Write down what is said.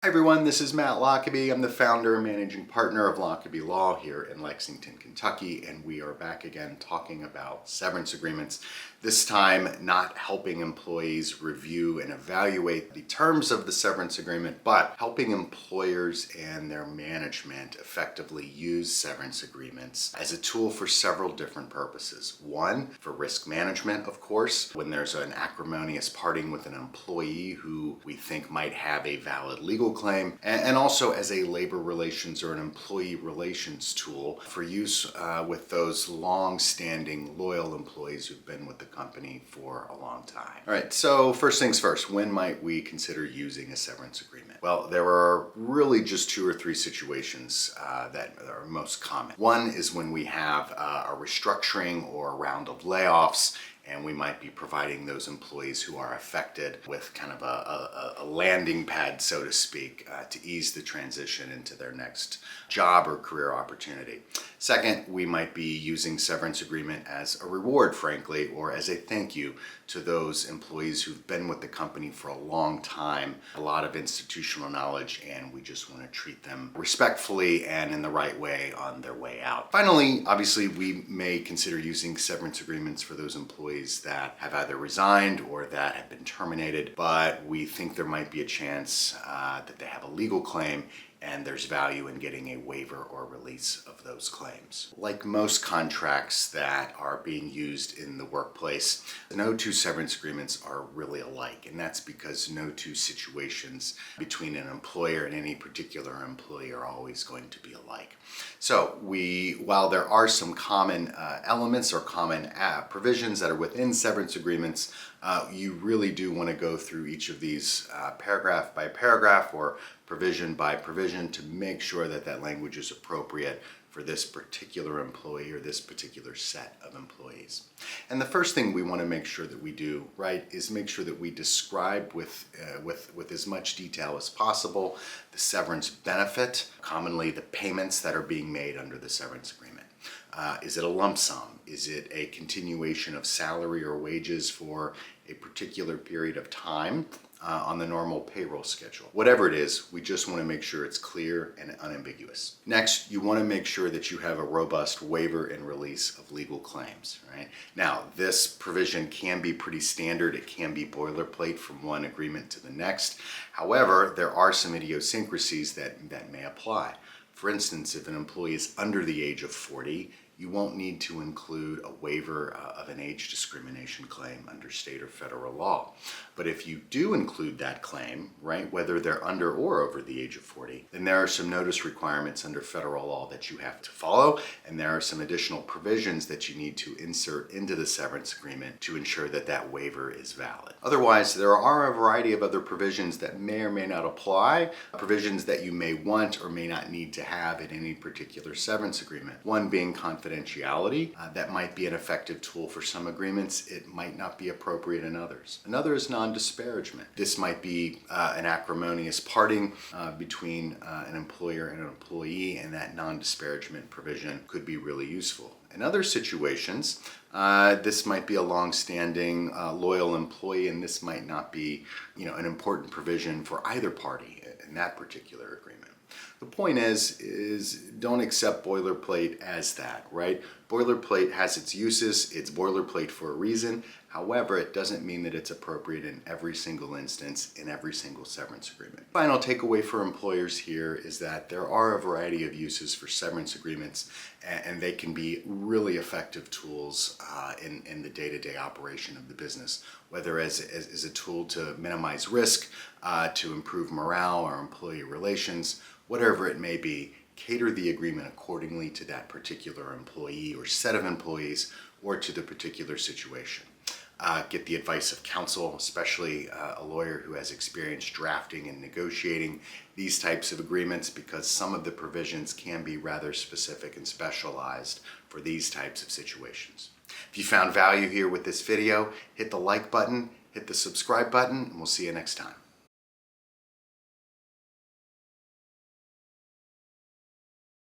Hi everyone, this is Matt Lockaby. I'm the founder and managing partner of Lockaby Law here in Lexington, Kentucky, and we are back again talking about severance agreements. This time, not helping employees review and evaluate the terms of the severance agreement, but helping employers and their management effectively use severance agreements as a tool for several different purposes. One, for risk management, of course, when there's an acrimonious parting with an employee who we think might have a valid legal claim, and also as a labor relations or an employee relations tool for use with those long-standing loyal employees who've been with the company for a long time. All right, so first things first, when might we consider using a severance agreement? Well, there are really just two or three situations that are most common. One is when we have a restructuring or a round of layoffs, and we might be providing those employees who are affected with kind of a landing pad, so to speak, to ease the transition into their next job or career opportunity. Second, we might be using severance agreement as a reward, frankly, or as a thank you to those employees who've been with the company for a long time, a lot of institutional knowledge, and we just want to treat them respectfully and in the right way on their way out. Finally, obviously, we may consider using severance agreements for those employees that have either resigned or that have been terminated, but we think there might be a chance that they have a legal claim and there's value in getting a waiver or release of those claims. Like most contracts that are being used in the workplace, no two severance agreements are really alike, and that's because no two situations between an employer and any particular employee are always going to be alike. So while there are some common elements or common provisions that are within severance agreements, you really do want to go through each of these paragraph by paragraph or provision by provision to make sure that that language is appropriate for this particular employee or this particular set of employees. And the first thing we want to make sure that we do, right, is make sure that we describe with as much detail as possible the severance benefit, commonly the payments that are being made under the severance agreement. Is it a lump sum? Is it a continuation of salary or wages for a particular period of time on the normal payroll schedule? Whatever it is, we just want to make sure it's clear and unambiguous. Next, you want to make sure that you have a robust waiver and release of legal claims, right? Now, this provision can be pretty standard. It can be boilerplate from one agreement to the next. However, there are some idiosyncrasies that may apply. For instance, if an employee is under the age of 40, you won't need to include a waiver of an age discrimination claim under state or federal law. But if you do include that claim, right, whether they're under or over the age of 40, then there are some notice requirements under federal law that you have to follow, and there are some additional provisions that you need to insert into the severance agreement to ensure that that waiver is valid. Otherwise, there are a variety of other provisions that may or may not apply, provisions that you may want or may not need to have in any particular severance agreement. One being confidentiality. That might be an effective tool for some agreements. It might not be appropriate in others. Another is non-disparagement. This might be an acrimonious parting between an employer and an employee, and that non-disparagement provision could be really useful. In other situations, this might be a long-standing loyal employee, and this might not be, an important provision for either party in that particular agreement. The point is don't accept boilerplate as that, right? Boilerplate has its uses, it's boilerplate for a reason. However, it doesn't mean that it's appropriate in every single instance, in every single severance agreement. Final takeaway for employers here is that there are a variety of uses for severance agreements, and they can be really effective tools in the day-to-day operation of the business, whether as a tool to minimize risk, to improve morale or employee relations, whatever it may be. Cater the agreement accordingly to that particular employee or set of employees or to the particular situation. Get the advice of counsel, especially a lawyer who has experience drafting and negotiating these types of agreements, because some of the provisions can be rather specific and specialized for these types of situations. If you found value here with this video, hit the like button, hit the subscribe button, and we'll see you next time.